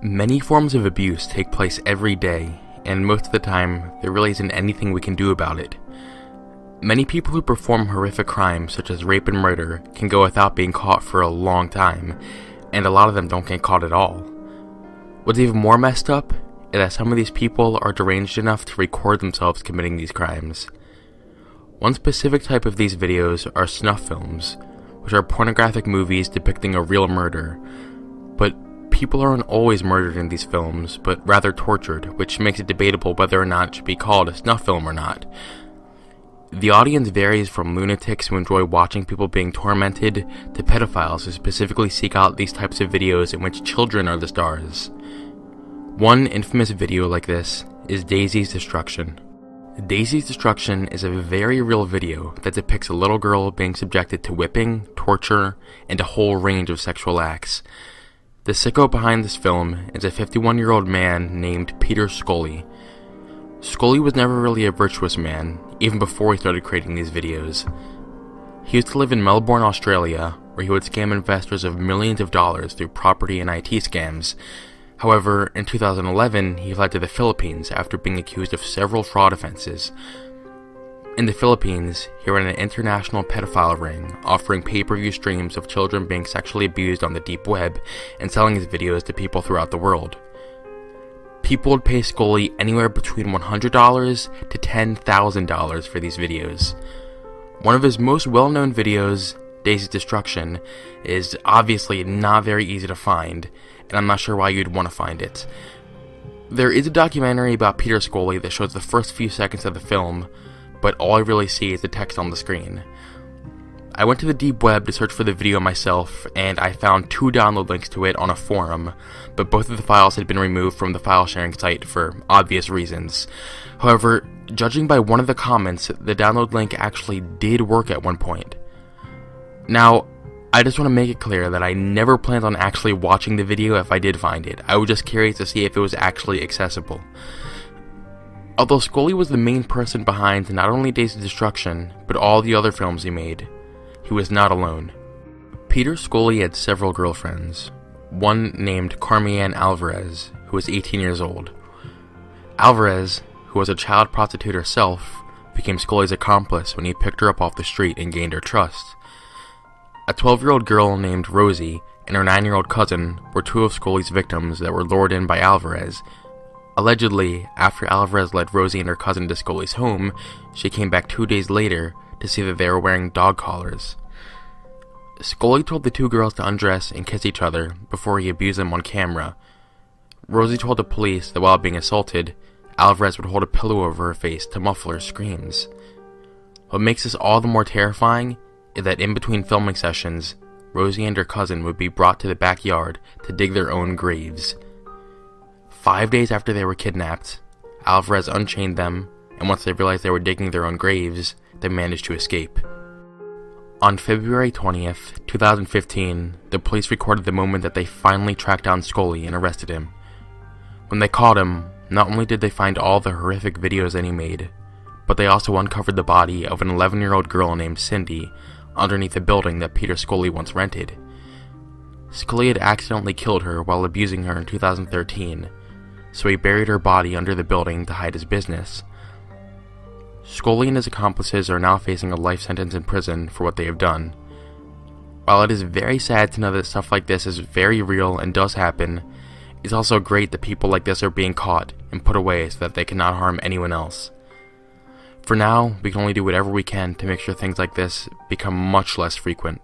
Many forms of abuse take place every day, and most of the time, there really isn't anything we can do about it. Many people who perform horrific crimes such as rape and murder can go without being caught for a long time, and a lot of them don't get caught at all. What's even more messed up is that some of these people are deranged enough to record themselves committing these crimes. One specific type of these videos are snuff films, which are pornographic movies depicting a real murder, but people aren't always murdered in these films, but rather tortured, which makes it debatable whether or not it should be called a snuff film or not. The audience varies from lunatics who enjoy watching people being tormented to pedophiles who specifically seek out these types of videos in which children are the stars. One infamous video like this is Daisy's Destruction. Daisy's Destruction is a very real video that depicts a little girl being subjected to whipping, torture, and a whole range of sexual acts. The sicko behind this film is a 51-year-old man named Peter Scully. Scully was never really a virtuous man, even before he started creating these videos. He used to live in Melbourne, Australia, where he would scam investors of millions of dollars through property and IT scams. However, in 2011, he fled to the Philippines after being accused of several fraud offenses. In the Philippines, he ran an international pedophile ring, offering pay-per-view streams of children being sexually abused on the deep web and selling his videos to people throughout the world. People would pay Scully anywhere between $100 to $10,000 for these videos. One of his most well-known videos, Daisy's Destruction, is obviously not very easy to find, and I'm not sure why you'd want to find it. There is a documentary about Peter Scully that shows the first few seconds of the film, but all I really see is the text on the screen. I went to the deep web to search for the video myself, and I found 2 download links to it on a forum, but both of the files had been removed from the file sharing site for obvious reasons. However, judging by one of the comments, the download link actually did work at one point. Now, I just want to make it clear that I never planned on actually watching the video if I did find it. I was just curious to see if it was actually accessible. Although Scully was the main person behind not only Daisy's Destruction, but all the other films he made, he was not alone. Peter Scully had several girlfriends, one named Carmianne Alvarez, who was 18 years old. Alvarez, who was a child prostitute herself, became Scully's accomplice when he picked her up off the street and gained her trust. A 12-year-old girl named Rosie and her 9-year-old cousin were 2 of Scully's victims that were lured in by Alvarez. Allegedly, after Alvarez led Rosie and her cousin to Scully's home, she came back 2 days later to see that they were wearing dog collars. Scully told the 2 girls to undress and kiss each other before he abused them on camera. Rosie told the police that while being assaulted, Alvarez would hold a pillow over her face to muffle her screams. What makes this all the more terrifying is that in between filming sessions, Rosie and her cousin would be brought to the backyard to dig their own graves. 5 days after they were kidnapped, Alvarez unchained them, and once they realized they were digging their own graves, they managed to escape. On February 20th, 2015, the police recorded the moment that they finally tracked down Scully and arrested him. When they caught him, not only did they find all the horrific videos that he made, but they also uncovered the body of an 11-year-old girl named Cindy underneath the building that Peter Scully once rented. Scully had accidentally killed her while abusing her in 2013, so he buried her body under the building to hide his business. Scully and his accomplices are now facing a life sentence in prison for what they have done. While it is very sad to know that stuff like this is very real and does happen, it's also great that people like this are being caught and put away so that they cannot harm anyone else. For now, we can only do whatever we can to make sure things like this become much less frequent.